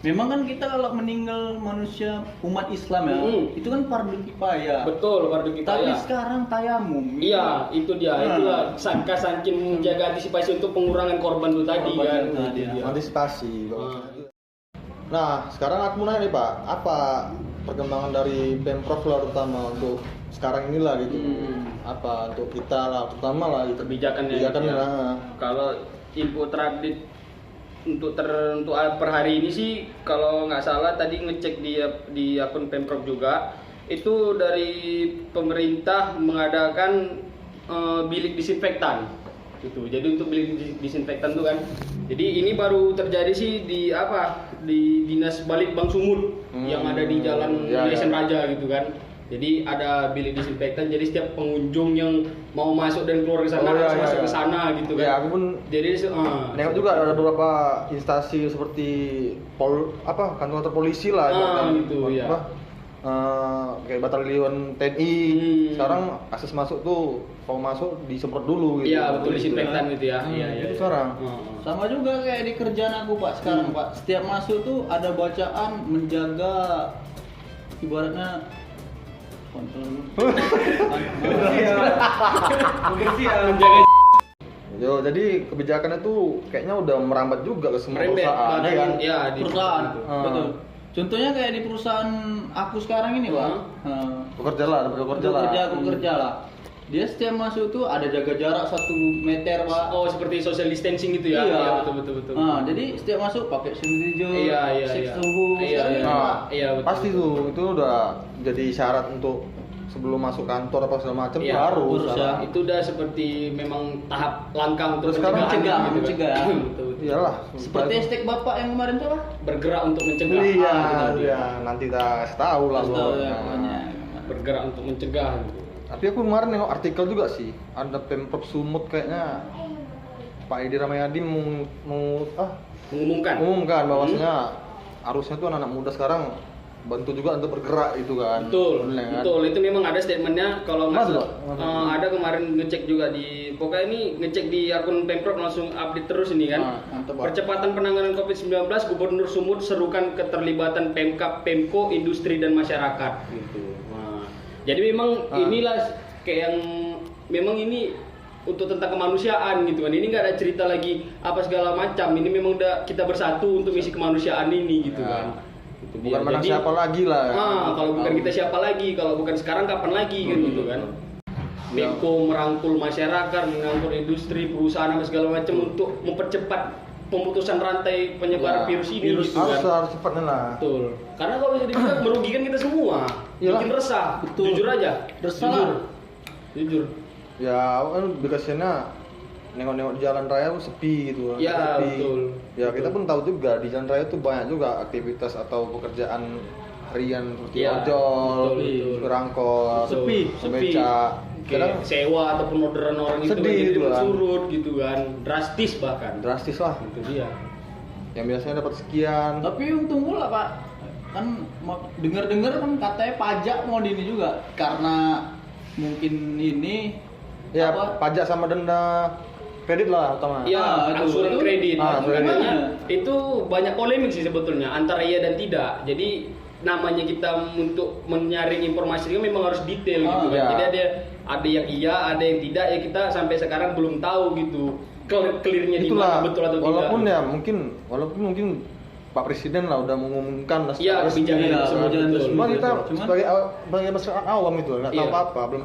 Memang kan kita kalau meninggal manusia umat Islam ya, itu kan fardu kifayah. Betul, fardu Tapi kifayah. sekarang tayamum. Iya, itu dia. Itulah saking menjaga antisipasi untuk pengurangan korban itu tadi Korban kan. tadi, Itu dia. Antisipasi. Nah, sekarang aku nanya nih Pak, apa perkembangan dari Pemprov lah terutama untuk sekarang inilah gitu. Apa untuk kita lah terutama lah gitu. Kebijakannya Kebijakan gitu ya. lah. Kalau info terupdate untuk per hari ini sih, kalau nggak salah tadi ngecek di akun Pemprov juga, itu dari pemerintah mengadakan bilik disinfektan gitu. Jadi untuk bilik disinfektan tuh kan, jadi ini baru terjadi sih di Dinas Balitbang Sumut yang ada di Jalan Yayasan Raja gitu kan. Jadi ada bilik disinfektan, jadi setiap pengunjung yang mau masuk dan keluar ke sana harus masuk ke sana gitu kan. Ya, aku pun Jadi nengok juga ada beberapa instansi seperti kantor polisi lah gitu ya. Kayak batalion TNI. Sekarang akses masuk tuh mau masuk disemprot dulu gitu. Iya, betul, disinfektan gitu ya. Iya. Itu sekarang. Sama juga kayak di kerjaan aku Pak sekarang Pak. Setiap masuk tuh ada bacaan menjaga ibaratnya Menjaga Yo, jadi kebijakannya tuh kayaknya udah merambat juga ke semua perusahaan, ya kan? Ya, di perusahaan. gitu. Betul. Contohnya kayak di perusahaan aku sekarang ini Pak. Bekerja lah. Aku kerja lah. Dia setiap masuk tuh ada jaga jarak 1 meter Pak. Oh, seperti social distancing gitu ya. Iya. Betul. Nah, jadi setiap masuk pakai sanitizer, Iya. cek suhu, Iya, sekarang iya. ini, Pak. Iya, betul. Pasti tuh itu udah jadi syarat untuk sebelum masuk kantor apa segala macam Iya, harus ya. Itu udah seperti memang tahap langkah untuk Terus sekarang pencegahan mencegah. Betul. Iyalah. Seperti hashtag Bapak yang kemarin tuh Pak. Bergerak untuk mencegah. Iya, Betul, iya. Nanti kita kasih tahu lah. Kasih tahu pokoknya. ya pokoknya. Bergerak untuk mencegah gitu. Tapi aku kemarin nengok artikel juga sih, ada Pemprov Sumut kayaknya Pak Edi Ramayadi mengumumkan bahwasanya harusnya tuh anak-anak muda sekarang bantu juga untuk bergerak itu kan. Betul, Bener kan? betul. Itu memang ada statementnya. Kalau nggak Masa, salah, ada kemarin ngecek juga pokoknya ini ngecek di akun Pemprov langsung update terus ini kan. Mantap, Pak. Percepatan penanganan COVID-19, Gubernur Sumut serukan keterlibatan Pemkab, Pemko, industri dan masyarakat. Gitu. Nah, jadi memang inilah kayak yang memang ini untuk tentang kemanusiaan gitu kan. Ini nggak ada cerita lagi apa segala macam. Ini memang udah kita bersatu untuk misi kemanusiaan ini gitu kan. Itu Bukan dia. mana Jadi, siapa lagi lah. kalau bukan kita siapa lagi, kalau bukan sekarang kapan lagi kan gitu kan. Pemko merangkul masyarakat, mengangkut industri, perusahaan dan segala macam untuk mempercepat pemutusan rantai penyebaran virus ini gitu kan. Harus cepatnya lah. Betul. Karena kalau jadi kita merugikan kita semua. Iyalah. Bikin resah. Betul. Jujur aja. Resah. Jujur. Ya kan dikasihnya nengok-nengok di jalan raya tuh sepi gitu. Ya, sepi. betul. Ya kita pun tahu juga di jalan raya tuh banyak juga aktivitas atau pekerjaan harian seperti Ya, ojol, betul. supir angkot, Sepi. beca. Kadang Kayak sewa ataupun orderan orang itu Sedih kan jadi gitu kan. surut gitu kan. Drastis bahkan. drastis lah. Itu dia. Yang biasanya dapat sekian. Tapi untung pula Pak. Kan dengar-dengar kan katanya pajak mau di ini juga karena mungkin ini Ya apa? pajak sama denda kredit lah utama. Ya, itu. angsuran Itu- kredit. angsuran Makanya kredit. itu banyak polemik sih sebetulnya antara iya dan tidak. Jadi namanya kita untuk menyaring informasi itu memang harus detail gitu kan. ya. Jadi ada yang iya, ada yang tidak. Ya kita sampai sekarang belum tahu gitu. Clearnya di Itulah. mana betul atau Walaupun tidak. ya walaupun mungkin Pak Presiden lah udah mengumumkan lah Iya, secara resmi. kebijakan Iya, tersebut. kebijakan Betul. tersebut. Cuma kita Cuman- sebagai masyarakat awam itu nggak tahu Iya. apa-apa, belum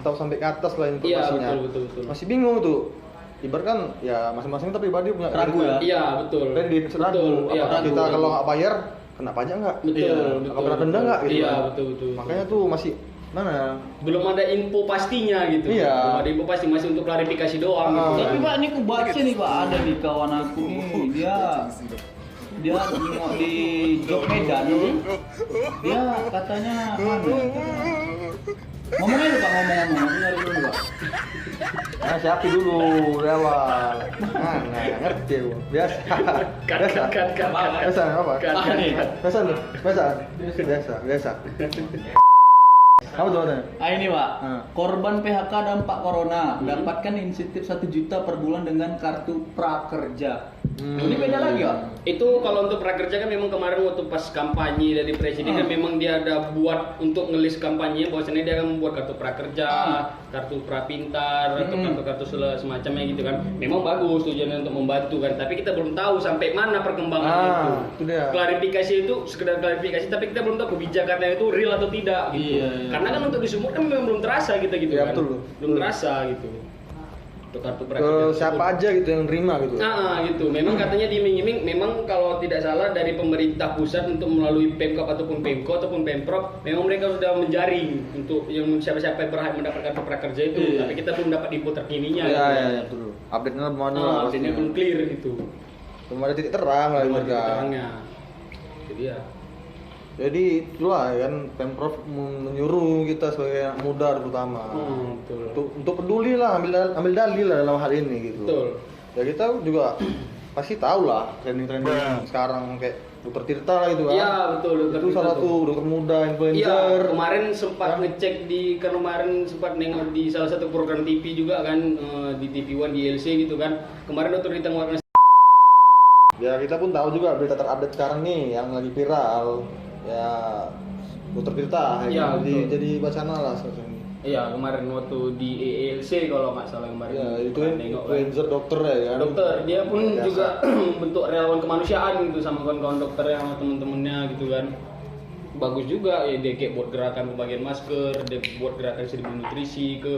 tahu sampai ke atas lah Iya, informasinya. betul. Masih bingung tuh. Ibarat kan ya masing-masing kita pribadi punya Ragu ya. Iya, betul. kredit Betul, ragu. iya, Apakah ragu, kita ragu. kalau nggak bayar kena pajak nggak? Betul, Iya. betul. Apa kena denda nggak gitu? Iya, kan? betul. Makanya tuh masih mana? belum ada info pastinya gitu. Iya. Belum ada info pasti, masih untuk klarifikasi doang gitu. Tapi kan. Pak ini aku baca nih Pak, ada di kawan aku nih dia nengok di Job Medan dia katanya ngomong aja Pak, ngomong aku nyari dulu Pak. Nah, siapa dulu di awal. Nah, ngerti aku. Biasa. Kat. Biasa apa? Kat. Biasa tuh. Biasa. Kamu tuh ada? Ini Pak, Hmm. korban PHK dampak corona mendapatkan insentif 1 juta per bulan dengan kartu prakerja. Ini beda lagi ya? Itu kalau untuk prakerja kan memang kemarin waktu pas kampanye dari presiden kan memang dia ada buat untuk ngelis kampanye bahwasanya dia akan membuat kartu prakerja, kartu prapintar atau kartu-kartu semacamnya gitu kan. Memang bagus tujuannya untuk membantu kan, tapi kita belum tahu sampai mana perkembangan itu dia. Klarifikasi itu sekedar klarifikasi, tapi kita belum tahu kebijakannya itu real atau tidak gitu. Iya. Karena kan untuk di Sumut kan memang belum terasa gitu Iya, kan. betul. Belum terasa gitu. Untuk kartu Ke prakerja siapa tersebut. aja gitu yang nerima gitu. Gitu. Memang katanya diiming-iming, memang kalau tidak salah dari pemerintah pusat untuk melalui Pemkab ataupun Pemko ataupun Pemprov, memang mereka sudah menjaring untuk yang siapa-siapa yang berhak mendapatkan kartu prakerja itu. Iya. Tapi kita belum dapat info terkininya. Iya, gitu. iya, betul. Update-nya belum ada. Update-nya belum clear gitu. Belum ada titik terang lah Belum ada mereka. terangnya. Jadi ya. Jadi itulah kan Pemprov menyuruh kita sebagai anak muda terutama Betul. untuk peduli lah, ambil dalil lah dalam hal ini gitu. Betul. Ya kita juga pasti tahu lah trending sekarang kayak Dokter Tirta lah gitu kan. Iya, betul. Itu salah satu dokter muda Iya, influencer. kemarin sempat ngecek kemarin sempat nengok di salah satu program TV juga kan, di TV One di LC gitu kan. Kemarin Dokter Tirta ngeluarin Ya kita pun tahu juga berita terupdate sekarang nih yang lagi viral. Ya Dokter Tirta Iya, betul. jadi wacana lah sekarang ini. Iya, kemarin waktu di ELC kalau nggak salah kemarin. Ya itu Pernah nengok kan. influencer dokter ya kan. Dokter, dia pun Biasa. juga bentuk relawan kemanusiaan gitu sama kawan-kawan dokter yang sama temen-temennya gitu kan. Bagus juga ya, dia kayak buat gerakan pembagian masker, dia buat gerakan seribu nutrisi ke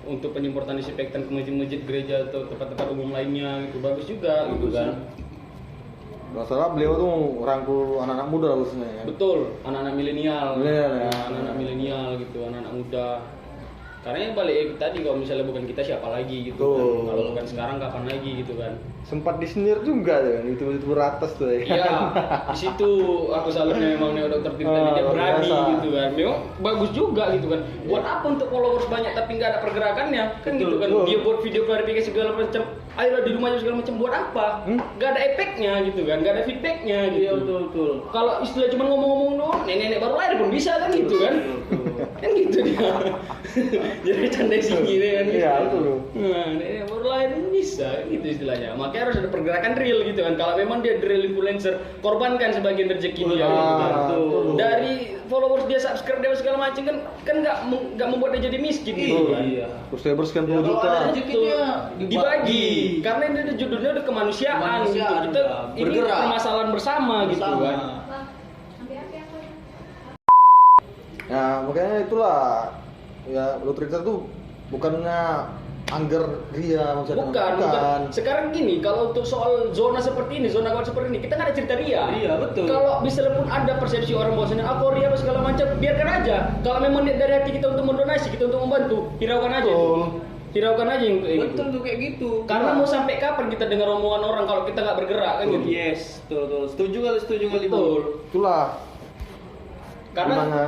untuk penyemprotan disinfektan ke masjid-masjid, gereja atau tempat-tempat umum lainnya gitu. Bagus juga gitu kan. Masalah beliau tuh rangkul anak-anak muda lah khususnya ya. Betul, anak-anak milenial. Milenial, ya. Nah, anak-anak milenial gitu, anak-anak muda. Karena yang balik tadi kalau misalnya bukan kita siapa lagi gitu kan. Betul. Kalau bukan sekarang kapan lagi gitu kan. Sempat disindir juga ya kan, youtuber atas tuh ya. Iya, di situ aku salutnya memang nih Dokter Tirta ini dia luar berani biasa. gitu kan. Memang bagus juga gitu kan. Buat apa untuk followers banyak tapi nggak ada pergerakannya kan gitu kan. betul. Dia buat video klarifikasi segala macam. Ayolah di rumahnya segala macam, buat apa? Nggak ada efeknya gitu kan, nggak ada feedbacknya gitu. Iya, betul. Kalau istilah cuma ngomong-ngomong doang, nenek-nenek baru lahir pun bisa kan gitu kan. Kan gitu dia. Jadi canda sini kan gitu. Iya, betul. Nah, nenek baru lahir pun bisa kan gitu istilahnya. Makanya harus ada pergerakan real gitu kan. Kalau memang dia real influencer, korbankan sebagian rezeki dia gitu kan. betul. Dari followers dia, subscribe dia segala macam kan nggak membuat dia jadi miskin gitu kan. Iya. Subscriber sekian Ya, puluh kalau juta. ada rezekinya Dibagi karena ini ada judulnya udah kemanusiaan, Kemanusiaan, gitu. Kita udah. ini Bergerak. permasalahan bersama gitu Bersama. kan. Ya makanya itulah ya Dokter Tirta tuh bukannya angger ria maksudnya. Bukan. Sekarang gini, kalau untuk soal zona seperti ini, zona kawan seperti ini, kita nggak ada cerita ria. Iya, betul. Kalau misalnya pun ada persepsi orang bahwasanya aku ria apa segala macam, biarkan aja. Kalau memang niat dari hati kita untuk mendonasi, kita untuk membantu, hiraukan aja. Betul. Hiraukan aja yang kayak Betul gitu. tuh kayak gitu. Karena mau sampai kapan kita dengar omongan orang kalau kita nggak bergerak kan gitu. Yes, betul. Setuju kali Bu. Betul. Itulah. Karena Gimana?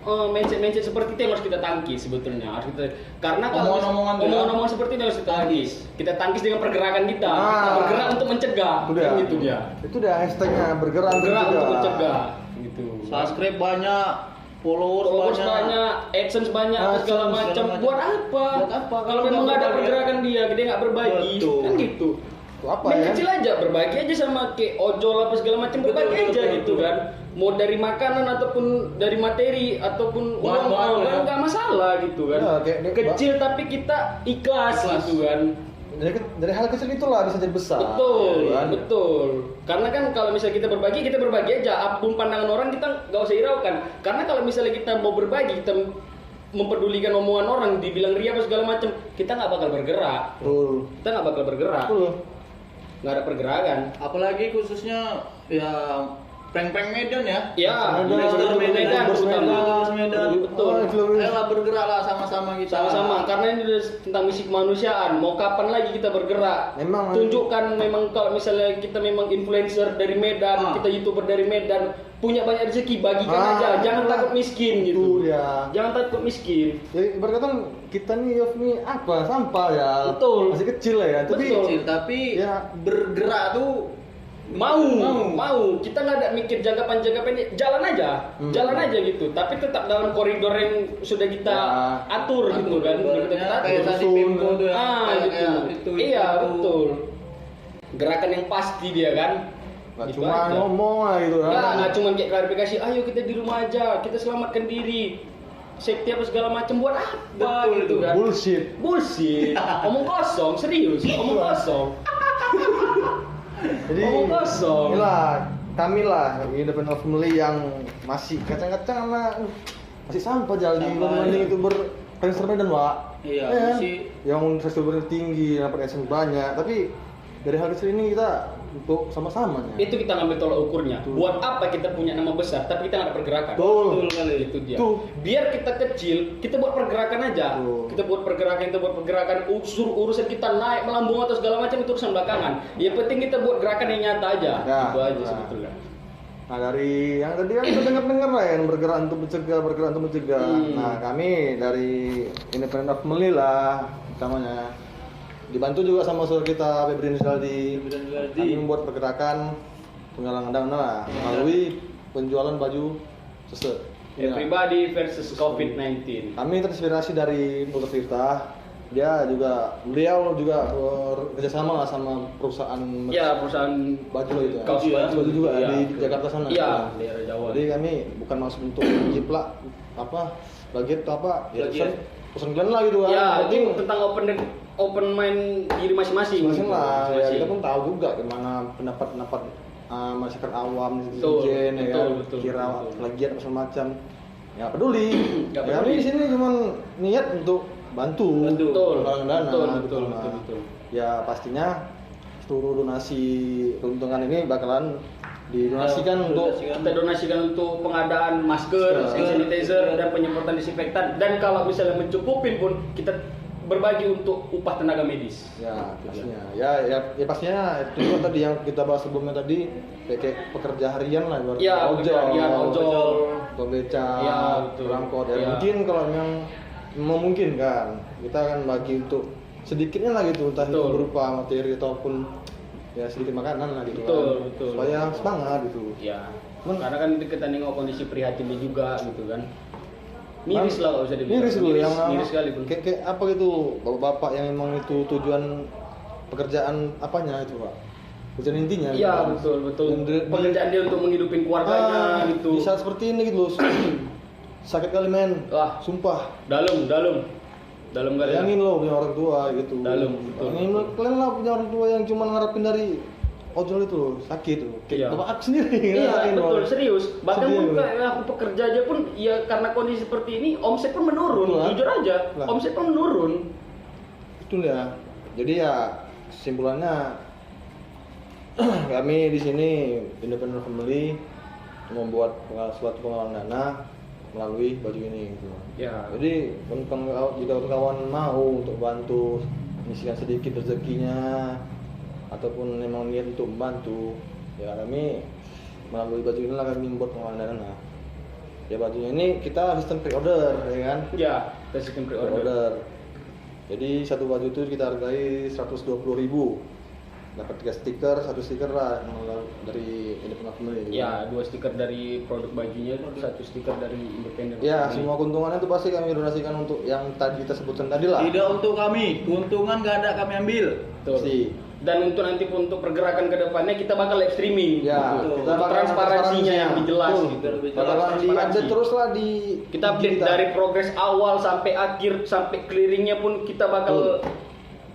mindset seperti itu yang harus kita tangkis sebetulnya. Harus kita, karena kalau Omongan-omongan tuh ya. omongan seperti itu harus kita tangkis. Kita tangkis dengan pergerakan kita. Ah. Kita bergerak untuk mencegah. Itu dia. Kan gitu dia. Itu dia hashtagnya bergerak Bergerak juga. untuk mencegah. Gitu. Subscribe banyak, Followers banyak, AdSense banyak, AdSense, segala macam. segala macam. Buat apa? Buat apa? Kalau Kalau memang nggak nggak ada berbagi, pergerakan dia nggak berbagi. Betul. Kan gitu. Itu apa Main ya? kecil aja, berbagi aja sama kayak ojol apa segala macam, berbagi Betul, aja betul, gitu betul. kan. Mau dari makanan ataupun dari materi ataupun uang Bahan-bahan, ya. nggak masalah gitu kan. Ya, kayak- Kecil tapi kita ikhlas gitu kan. Dari hal kecil itulah bisa jadi besar. Betul, ya kan? betul. Karena kan kalau misalnya kita berbagi aja. Apapun pandangan orang kita nggak usah hiraukan. Karena kalau misalnya kita mau berbagi, kita memperdulikan omongan orang, dibilang ria apa segala macam, kita nggak bakal bergerak. Betul. Kita nggak bakal bergerak. Betul. Nggak ada pergerakan. Apalagi khususnya ya prank-prank Medan ya. Ya, Medan, Medan, Medan, Bos terutama. Medan, Medan. Betul. Ayolah bergeraklah sama-sama kita. Sama-sama, karena ini udah tentang misi kemanusiaan. Mau kapan lagi kita bergerak? Memang. Tunjukkan memang kalau misalnya kita memang influencer dari Medan, kita YouTuber dari Medan, punya banyak rezeki, bagikan aja. Jangan itulah. takut miskin Itu gitu. ya. Jangan takut miskin. Jadi berkata kita nih Yof nih apa sampah ya. Betul. Masih kecil lah ya. Tapi Betul. Kecil, tapi Ya. bergerak tuh Mau. Kita nggak ada mikir jangka pendek, jalan aja gitu. Tapi tetap dalam koridor yang sudah kita Ya. atur gitu kan. Udah kita Ibaratnya atur. kayak tadi Susun. Pemko tuh ya. Gitu. Kayak itu Iya, betul. gerakan yang pasti dia kan. Nggak Gitu cuma aja. ngomong lah gitu kan. Nggak cuma kayak klarifikasi, ayo kita di rumah aja, kita selamatkan diri, safety apa segala macam, buat apa Betul gitu itu. kan. Bullshit, omong kosong, serius, omong kosong. Jadi Omong kosong. inilah kami lah independent family yang masih kacang-kacang anak masih sampah jalan di Sampah, banding iya. itu berprestasi dan Pak. Iya, Ya, masih- yang prestasi tinggi, dapat SM banyak, tapi dari hal kecil ini kita untuk sama-sama ya. Itu kita ngambil tolak ukurnya. Betul. Buat apa kita punya nama besar tapi kita nggak ada pergerakan? Betul. kali. Itu dia. Tuh. Biar kita kecil, kita buat pergerakan aja. Betul. Kita buat pergerakan, urusan kita naik melambung atau segala macam itu urusan belakangan. Yang penting kita buat gerakan yang nyata aja. Ya, Itu aja nah. sebetulnya. Nah dari yang tadi kan kita dengar lah yang bergerak untuk mencegah. Nah kami dari independent family lah utamanya dibantu juga sama saudara kita Febri Nusraldi. Kami membuat pergerakan penggalangan dana lah melalui penjualan baju seset. Everybody versus COVID-19. Kami terinspirasi dari Dr. Tirta. Beliau juga bekerjasama lah sama perusahaan Ya, perusahaan baju itu. Kaos baju. Baju juga Iya. di Jakarta sana. Iya, daerah Jawa. Jadi kami bukan maksud untuk menjiplak apa budget atau apa ya Plagiat. pesan kalian lah gitu kan. Ya, Yang itu penting tentang open mind diri masing-masing. masing lah ya, Masing-masing. kita pun tahu juga gimana pendapat masyarakat awam Betul, netizen ya kan betul, kira betul. plagiat apa segala macam ya peduli. Nggak Ya, kami peduli. di sini cuma niat untuk bantu Betul, penggalangan dana betul, gitu. betul, Nah, betul, betul. ya pastinya seluruh donasi keuntungan ini bakalan didonasikan untuk Kita donasikan untuk pengadaan masker, Masker. hand sanitizer, dan penyemprotan disinfektan. Dan kalau misalnya mencukupin pun kita berbagi untuk upah tenaga medis. ya pastinya ya pastinya itu juga tadi yang kita bahas sebelumnya tadi kayak pekerja harian lah ibaratnya. Ya, pekerja harian, ojol. beca Ya, betul. berangkot ya, Ya. mungkin kalau memang memungkinkan kita akan bagi untuk sedikitnya lah gitu entah itu Betul. berupa materi ataupun ya sedikit makanan lah gitu Betul, kan betul. supaya semangat gitu. Ya, Men- karena kan kita nengok kondisi prihatinnya juga gitu kan. Miris lah kalau bisa dibilang. Miris dulu yang miris sekali pun. kayak apa gitu bapak-bapak yang emang itu tujuan pekerjaan apanya itu pak tujuan intinya gitu Iya, kan. betul, betul. Dan Pekerjaan dia untuk menghidupin keluarganya gitu. Bisa seperti ini gitu loh. Sakit kali men. Wah. Sumpah. Dalam kali. Bayangin lo punya orang tua gitu. Dalam, betul. Bayangin lo kalian lah punya orang tua yang cuma ngarepin dari ojol itu loh, sakit tuh. Iya. Kayak bapak aku sendiri Iya, ngerasain, betul, Bang. serius. Bahkan Sedih pun aku. kayak aku pekerja aja pun ya karena kondisi seperti ini omset pun menurun. Betul, kan? Jujur aja, Lah. omset pun menurun. Betul ya. Jadi ya kesimpulannya kami di sini independent family membuat suatu penggalangan dana melalui baju ini gitu. Ya. Jadi jika kawan mau untuk bantu mengisikan sedikit rezekinya ataupun memang niat untuk membantu ya kami melalui baju inilah kami membuat penggalangan dana. Ya bajunya ini kita sistem pre-order ya kan? Ya, kita sistem pre-order. Pre-order. Jadi satu baju itu kita hargai 120.000. Dapat 3 stiker, 1 stiker lah dari independent family. Ya, 2 stiker dari produk bajunya, 1 stiker dari independen. Ya, semua keuntungannya itu pasti kami donasikan untuk yang tadi kita sebutkan tadi lah. Tidak untuk kami, keuntungan gak ada kami ambil. Betul. Pasti. Dan untuk nanti untuk pergerakan ke depannya kita bakal live streaming. Ya, Betul. kita Untuk bakal transparansinya yang lebih jelas Betul. gitu. Lebih jelas Bakalan transparansi. di-update terus lah di Kita update dari progres awal sampai akhir sampai clearingnya pun kita bakal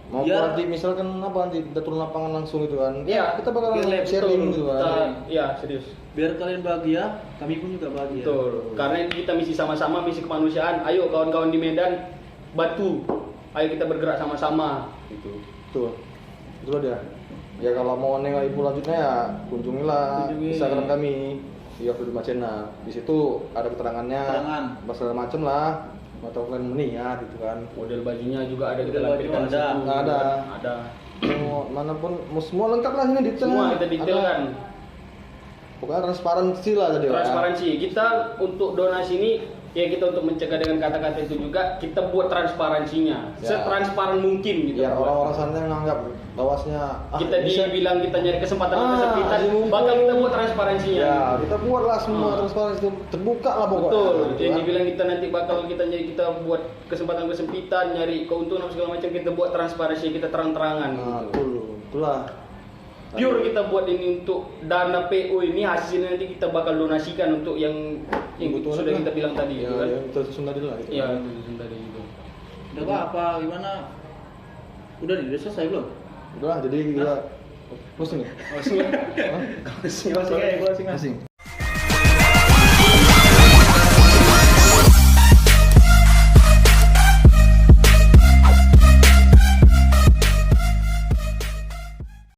mau Ya. nanti misalkan apa nanti kita turun lapangan langsung gitu kan. Ya, kita bakalan Betul, sharing gitu kan. ya serius. Biar kalian bahagia, kami pun juga bahagia. Betul. Karena ini kita misi sama-sama, misi kemanusiaan. Ayo kawan-kawan di Medan, bantu. Ayo kita bergerak sama-sama gitu. Betul. Betul dia. Ya kalau mau nengok ibu lanjutnya ya kunjungilah Kunjungi. Instagram kami di Yofri Channel. Di situ ada keterangannya, Keterangan. segala macem lah. Atau kalian meniat gitu kan. Model bajunya juga ada kita Model baju lampirkan ada. di situ. Ada. Ada. Mau manapun mau semua lengkap lah ini detail. Semua kita detailkan. Pokoknya transparansi lah tadi Pak. Transparansi. Kita untuk donasi ini ya kita untuk mencegah dengan kata-kata itu juga kita buat transparansinya Ya. setransparan mungkin gitu. Biar orang-orang sana yang nganggap bahwasanya Kita dibilang kita nyari kesempatan kesempitan, masih mumpung. bakal kita buat transparansinya. Ya, kita buatlah semua Ah. transparansi itu terbuka lah pokoknya. Betul. gitu Yang kan. dibilang kita nanti bakal kita nyari kita buat kesempatan kesempitan, nyari keuntungan segala macam kita buat transparansi kita terang-terangan. Nah, gitu. itulah. pure kita buat ini untuk dana PO ini, hasilnya nanti kita bakal donasikan untuk yang Kebutuhan sudah lah. kita bilang tadi Ya, gitu kan. yang tersusun tadi lah gitu. Iya, itu tadi gitu. Udah Pak, apa gimana? Udah selesai belum? Udah lah, jadi kita closing ya? Closing. Hah? Closing aja, closing. Closing.